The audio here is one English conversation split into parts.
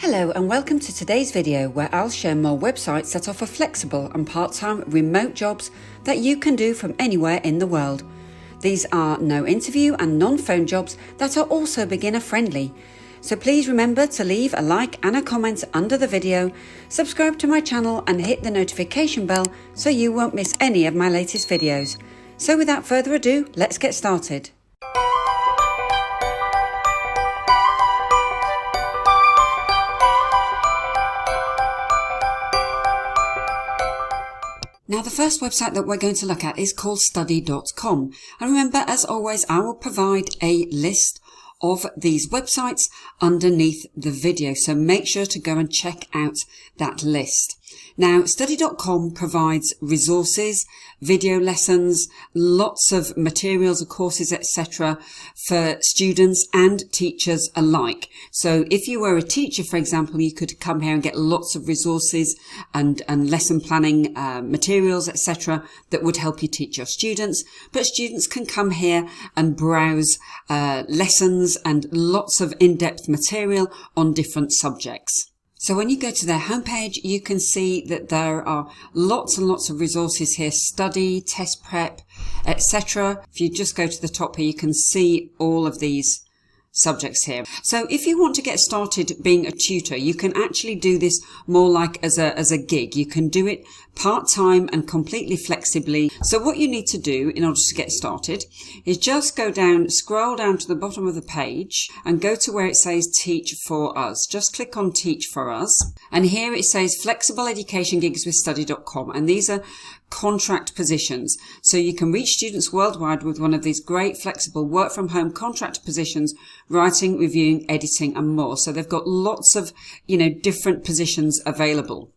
Hello and welcome to today's video where I'll share more websites that offer flexible and part-time remote jobs that you can do from anywhere in the world. These are no interview and non-phone jobs that are also beginner friendly. So please remember to leave a like and a comment under the video, subscribe to my channel and hit the notification bell so you won't miss any of my latest videos. So without further ado, let's get started. Now the first website that we're going to look at is called study.com, and remember, as always, I will provide a list of these websites underneath the video, so make sure to go and check out that list. Now study.com provides resources, video lessons, lots of materials and courses, etc. for students and teachers alike. So if you were a teacher, for example, you could come here and get lots of resources and lesson planning materials, etc. that would help you teach your students. But students can come here and browse lessons and lots of in-depth material on different subjects. So when you go to their homepage, you can see that there are lots and lots of resources here, study, test prep, etc. If you just go to the top here, you can see all of these subjects here. So if you want to get started being a tutor, you can actually do this more like as a gig. You can do it part-time and completely flexibly. So what you need to do in order to get started is just scroll down to the bottom of the page and go to where it says Teach for Us. Just click on Teach for Us. And here it says Flexible Education Gigs with Study.com. And these are contract positions. So you can reach students worldwide with one of these great flexible work from home contract positions, writing, reviewing, editing and more. So they've got lots of, different positions available.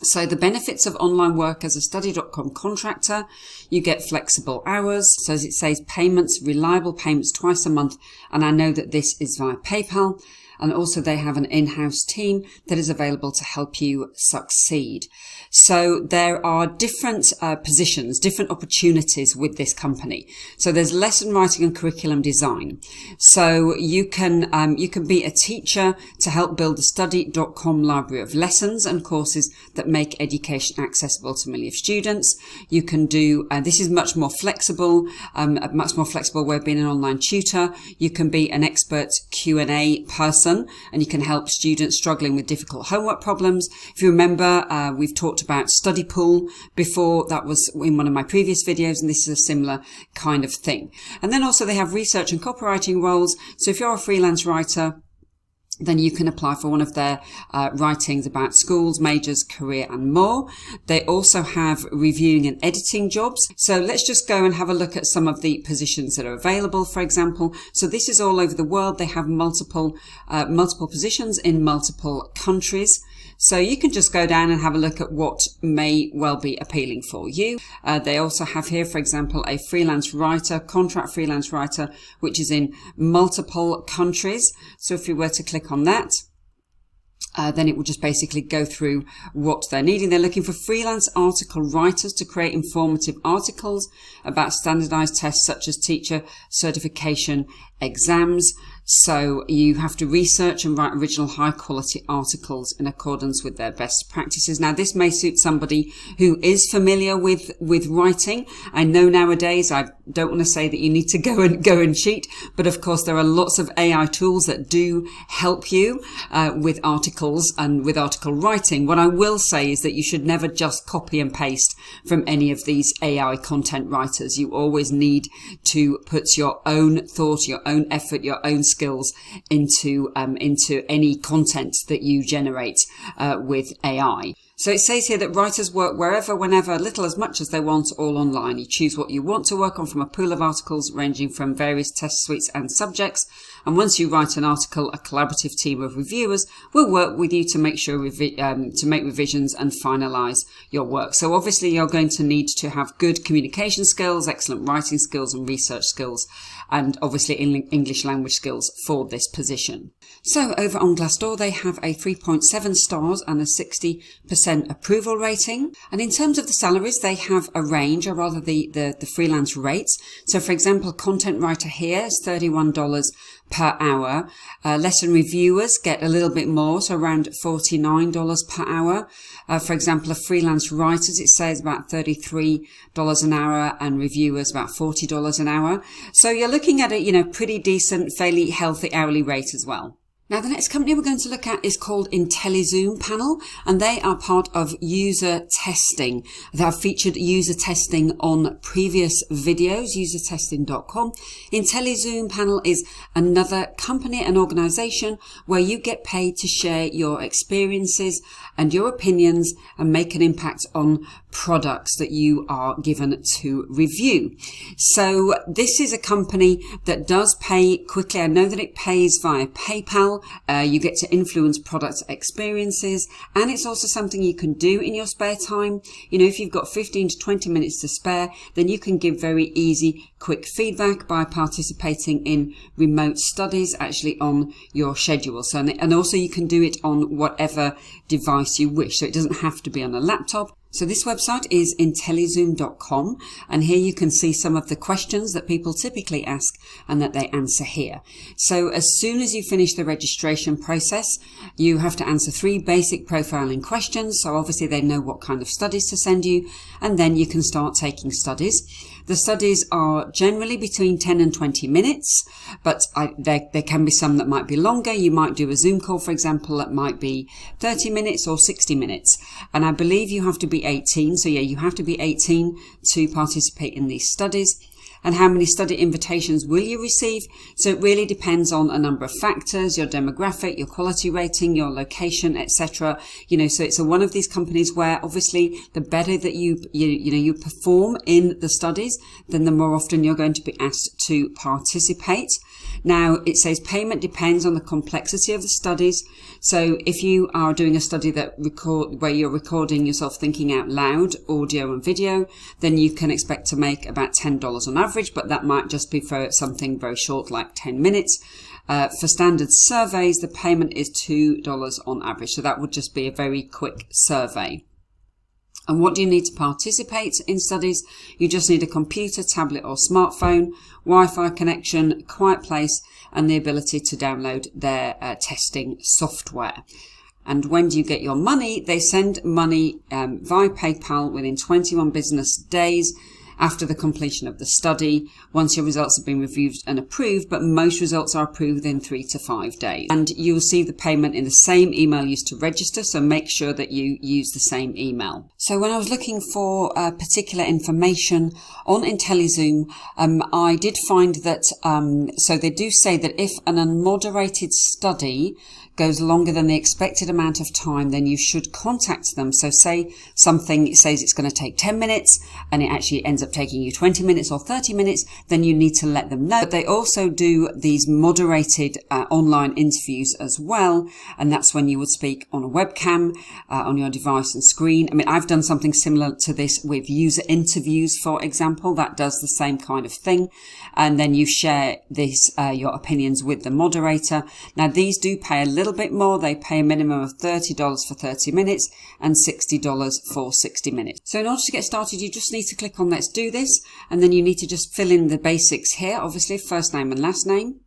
So the benefits of online work as a study.com contractor: you get flexible hours. So as it says, payments, reliable payments twice a month. And I know that this is via PayPal. And also they have an in-house team that is available to help you succeed. So there are different positions, different opportunities with this company. So there's lesson writing and curriculum design. So you can be a teacher to help build the study.com library of lessons and courses that make education accessible to millions of students. You can do, this is much more flexible, a much more flexible way of being an online tutor. You can be an expert Q&A person, and you can help students struggling with difficult homework problems. If you remember, we've talked about study pool before. That was in one of my previous videos, and this is a similar kind of thing. And then also they have research and copywriting roles. So if you're a freelance writer, then you can apply for one of their writings about schools, majors, career and more. They also have reviewing and editing jobs. So let's just go and have a look at some of the positions that are available, for example. So this is all over the world. They have multiple positions in multiple countries. So you can just go down and have a look at what may well be appealing for you. They also have here, for example, a freelance writer, contract freelance writer, which is in multiple countries. So if you were to click on that, then it will just basically go through what they're needing. They're looking for freelance article writers to create informative articles about standardized tests such as teacher certification exams. So you have to research and write original high quality articles in accordance with their best practices. Now this may suit somebody who is familiar with writing. I know nowadays, I don't want to say that you need to go and cheat, but of course there are lots of AI tools that do help you with articles and with article writing. What I will say is that you should never just copy and paste from any of these AI content writers. You always need to put your own thought, your own effort, your own skills into any content that you generate with AI. So it says here that writers work wherever, whenever, little as much as they want, all online. You choose what you want to work on from a pool of articles ranging from various test suites and subjects. And once you write an article, a collaborative team of reviewers will work with you to make revisions and finalize your work. So obviously you're going to need to have good communication skills, excellent writing skills and research skills, and obviously English language skills for this position. So over on Glassdoor, they have a 3.7 stars and a 60% approval rating. And in terms of the salaries, they have a range, or rather the freelance rates. So for example, content writer here is $31 per hour. Lesson reviewers get a little bit more, so around $49 per hour. For example, a freelance writers, it says about $33 an hour, and reviewers about $40 an hour. So you're looking at a, pretty decent, fairly healthy hourly rate as well. Now, the next company we're going to look at is called IntelliZoom Panel, and they are part of user testing. They have featured user testing on previous videos, usertesting.com. IntelliZoom Panel is another company and organization where you get paid to share your experiences and your opinions and make an impact on products that you are given to review. So this is a company that does pay quickly. I know that it pays via PayPal. You get to influence product experiences, and it's also something you can do in your spare time. If you've got 15 to 20 minutes to spare, then you can give very easy, quick feedback by participating in remote studies actually on your schedule. So, and also you can do it on whatever device you wish. So it doesn't have to be on a laptop. So this website is intellizoom.com, and here you can see some of the questions that people typically ask and that they answer here. So as soon as you finish the registration process, you have to answer 3 basic profiling questions. So obviously they know what kind of studies to send you, and then you can start taking studies. The studies are generally between 10 and 20 minutes, but there can be some that might be longer. You might do a Zoom call, for example, that might be 30 minutes or 60 minutes. And I believe you have to be 18. So yeah, you have to be 18 to participate in these studies. And how many study invitations will you receive? So it really depends on a number of factors: your demographic, your quality rating, your location, etc. So it's one of these companies where obviously the better that you perform in the studies, then the more often you're going to be asked to participate. Now, it says payment depends on the complexity of the studies. So if you are doing a study where you're recording yourself thinking out loud, audio and video, then you can expect to make about $10 on average, but that might just be for something very short, like 10 minutes. For standard surveys, the payment is $2 on average. So that would just be a very quick survey. And what do you need to participate in studies? You just need a computer, tablet or smartphone, Wi-Fi connection, quiet place, and the ability to download their testing software. And when do you get your money? They send money via PayPal within 21 business days after the completion of the study, once your results have been reviewed and approved, but most results are approved within 3 to 5 days. And you will see the payment in the same email used to register, so make sure that you use the same email. So when I was looking for particular information on IntelliZoom, I did find that, so they do say that if an unmoderated study goes longer than the expected amount of time, then you should contact them. So say something says it's going to take 10 minutes and it actually ends up taking you 20 minutes or 30 minutes, then you need to let them know. But they also do these moderated online interviews as well, and that's when you would speak on a webcam on your device and screen. I mean, I've done something similar to this with user interviews, for example, that does the same kind of thing, and then you share this your opinions with the moderator. Now, these do pay a little bit more. They pay a minimum of $30 for 30 minutes and $60 for 60 minutes. So in order to get started, you just need to click on Let's Do This, and then you need to just fill in the basics here, obviously first name and last name.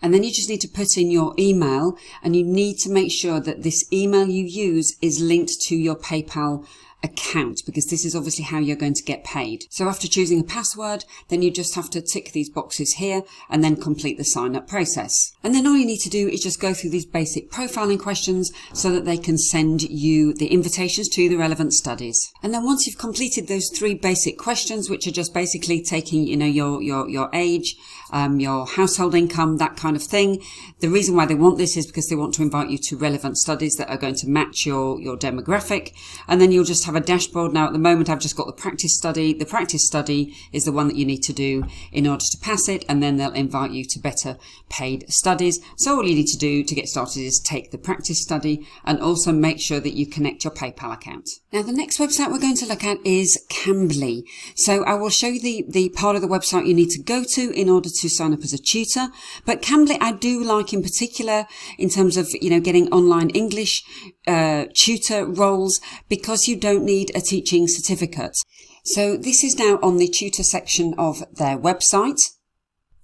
And then you just need to put in your email, and you need to make sure that this email you use is linked to your PayPal account, because this is obviously how you're going to get paid. So after choosing a password, then you just have to tick these boxes here and then complete the sign up process. And then all you need to do is just go through these basic profiling questions so that they can send you the invitations to the relevant studies. And then once you've completed those 3 basic questions, which are just basically taking, your age, your household income, that kind of thing. The reason why they want this is because they want to invite you to relevant studies that are going to match your demographic. And then you'll just have a dashboard. Now, at the moment, I've just got the practice study. The practice study is the one that you need to do in order to pass it. And then they'll invite you to better paid studies. So all you need to do to get started is take the practice study and also make sure that you connect your PayPal account. Now, the next website we're going to look at is Cambly. So I will show you the part of the website you need to go to in order to sign up as a tutor. But Cambly, I do like in particular in terms of, getting online English tutor roles, because you don't need a teaching certificate. So this is now on the tutor section of their website.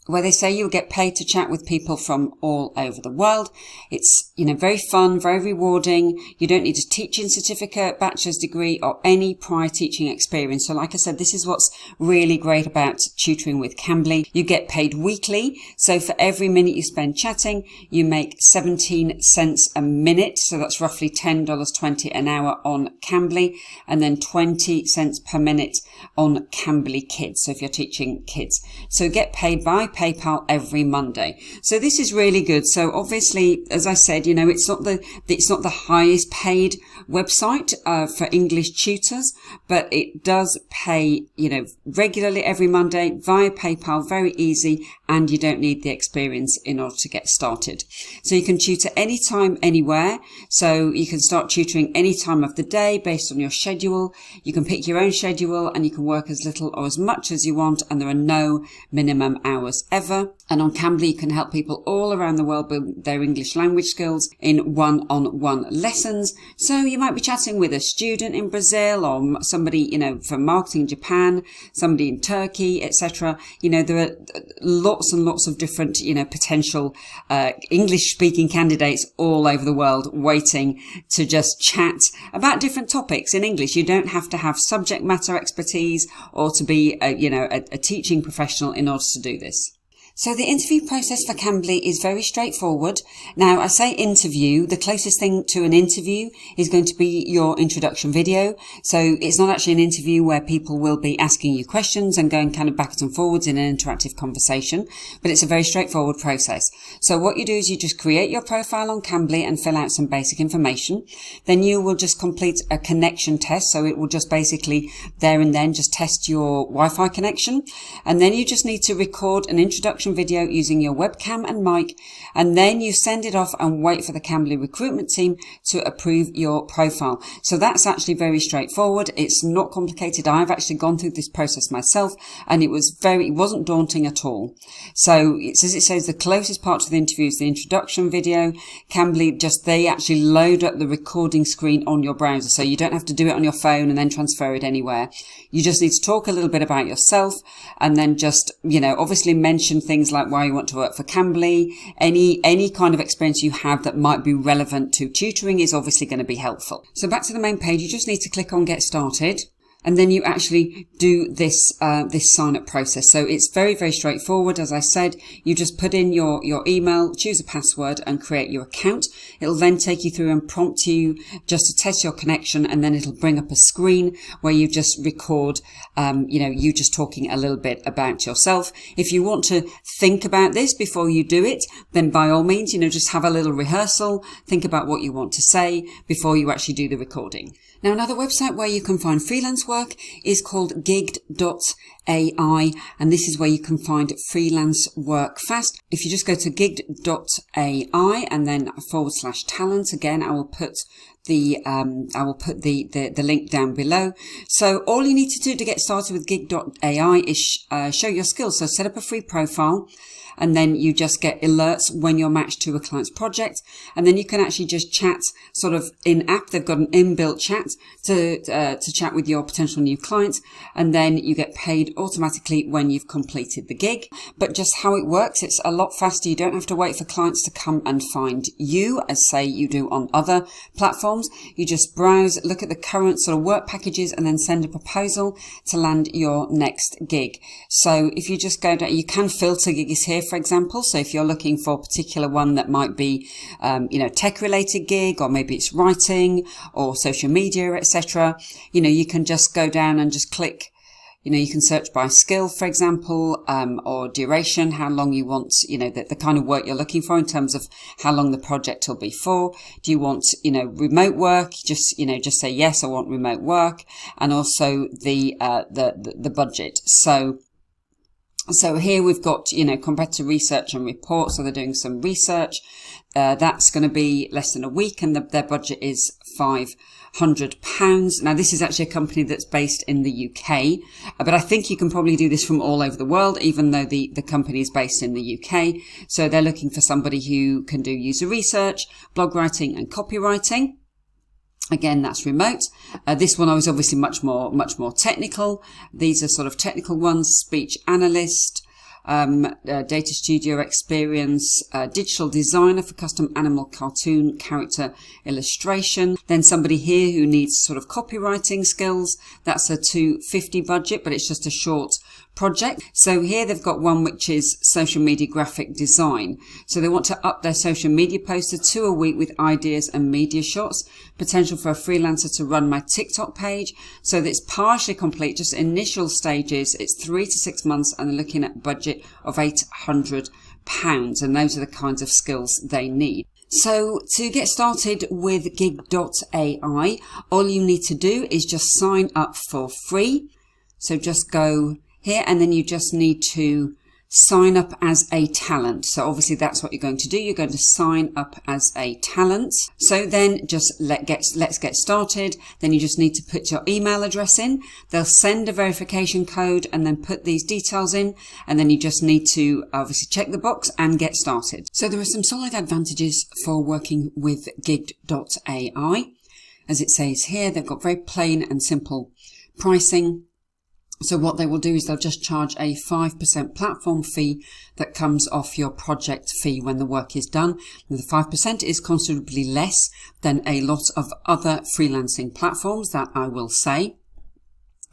where they say you'll get paid to chat with people from all over the world. It's, very fun, very rewarding. You don't need a teaching certificate, bachelor's degree, or any prior teaching experience. So like I said, this is what's really great about tutoring with Cambly. You get paid weekly. So for every minute you spend chatting, you make 17 cents a minute. So that's roughly $10.20 an hour on Cambly, and then 20 cents per minute on Cambly Kids. So if you're teaching kids, so get paid by PayPal every Monday. So this is really good. So obviously, as I said, it's not the highest paid website for English tutors, but it does pay, regularly every Monday via PayPal, very easy, and you don't need the experience in order to get started. So you can tutor anytime, anywhere. So you can start tutoring any time of the day based on your schedule. You can pick your own schedule and you can work as little or as much as you want, and there are no minimum hours ever. And on Cambly, you can help people all around the world build their English language skills in one-on-one lessons. So you might be chatting with a student in Brazil, or somebody, from marketing in Japan, somebody in Turkey, etc. There are lots and lots of different, potential English-speaking candidates all over the world waiting to just chat about different topics in English. You don't have to have subject matter expertise or to be, a teaching professional in order to do this. So the interview process for Cambly is very straightforward. Now, I say interview. The closest thing to an interview is going to be your introduction video. So it's not actually an interview where people will be asking you questions and going kind of backwards and forwards in an interactive conversation, but it's a very straightforward process. So what you do is you just create your profile on Cambly and fill out some basic information. Then you will just complete a connection test. So it will just basically there and then just test your Wi-Fi connection. And then you just need to record an introduction video using your webcam and mic, and then you send it off and wait for the Cambly recruitment team to approve your profile. So that's actually very straightforward. It's not complicated. I've actually gone through this process myself, and it wasn't daunting at all. So as it says, the closest part to the interview is the introduction video. Cambly they actually load up the recording screen on your browser, so you don't have to do it on your phone and then transfer it anywhere. You just need to talk a little bit about yourself, and then just, obviously mention things like why you want to work for Cambly. Any kind of experience you have that might be relevant to tutoring is obviously going to be helpful. So back to the main page, you just need to click on Get Started. And then you actually do this sign up process. So it's very, very straightforward. As I said, you just put in your email, choose a password, and create your account. It'll then take you through and prompt you just to test your connection. And then it'll bring up a screen where you just record, you just talking a little bit about yourself. If you want to think about this before you do it, then by all means, just have a little rehearsal. Think about what you want to say before you actually do the recording. Now, another website where you can find freelance work is called gigged.ai, and this is where you can find freelance work fast. If you just go to gigged.ai and then /talent, again, I will put the link down below. So all you need to do to get started with gigged.ai is show your skills. So set up a free profile, and then you just get alerts when you're matched to a client's project. And then you can actually just chat sort of in app. They've got an inbuilt chat to chat with your potential new clients. And then you get paid automatically when you've completed the gig. But just how it works, it's a lot faster. You don't have to wait for clients to come and find you, as say you do on other platforms. You just browse, look at the current sort of work packages, and then send a proposal to land your next gig. So if you just go down, you can filter gigs here, for example. So if you're looking for a particular one that might be, tech related gig, or maybe it's writing or social media, etc., you can just go down and just click. You can search by skill, for example, or duration, how long you want, the kind of work you're looking for in terms of how long the project will be for. Do you want, remote work? Just say, yes, I want remote work. And also the budget. So here we've got, competitor research and report. So they're doing some research. That's going to be less than a week, and their budget is £500. Now, this is actually a company that's based in the UK, but I think you can probably do this from all over the world, even though the company is based in the UK. So they're looking for somebody who can do user research, blog writing, and copywriting. Again, that's remote. This one I was obviously much more technical. These are sort of technical ones: speech analyst, data studio experience, digital designer for custom animal cartoon character illustration. Then somebody here who needs sort of copywriting skills. That's a $250 budget, but it's just a short project. So here they've got one which is social media graphic design. So they want to up their social media posts to 2 a week with ideas and media shots. Potential for a freelancer to run my TikTok page. So that's partially complete, just initial stages. It's 3 to 6 months, and they're looking at budget of £800. And those are the kinds of skills they need. So to get started with gig.ai, all you need to do is just sign up for free. So just go here, and then you just need to sign up as a talent. So obviously that's what you're going to do. You're going to sign up as a talent. So then just let's get started. Then you just need to put your email address in. They'll send a verification code and then put these details in. And then you just need to obviously check the box and get started. So there are some solid advantages for working with gig.ai. As it says here, they've got very plain and simple pricing. So what they will do is they'll just charge a 5% platform fee that comes off your project fee when the work is done. And the 5% is considerably less than a lot of other freelancing platforms, that I will say.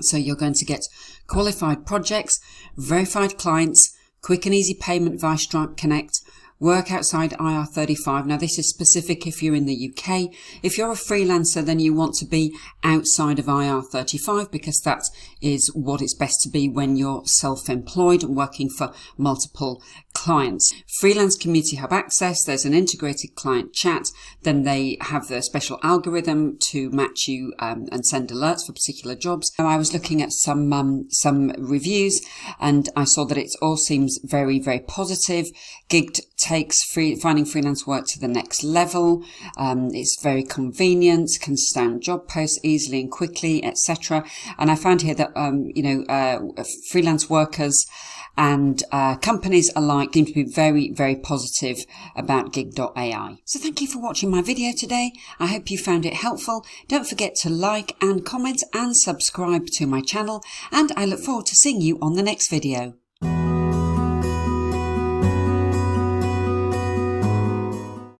So you're going to get qualified projects, verified clients, quick and easy payment via Stripe Connect, work outside IR35. Now this is specific if you're in the UK. If you're a freelancer, then you want to be outside of IR35 because that is what it's best to be when you're self-employed and working for multiple clients. Freelance Community Hub access, there's an integrated client chat, then they have the special algorithm to match you and send alerts for particular jobs. Now I was looking at some reviews and I saw that it all seems very, very positive. Gig takes finding freelance work to the next level. It's very convenient, can stand job posts easily and quickly, etc. And I found here that freelance workers and companies alike seem to be very, very positive about gig.ai. So thank you for watching my video today. I hope you found it helpful. Don't forget to like and comment and subscribe to my channel, and I look forward to seeing you on the next video.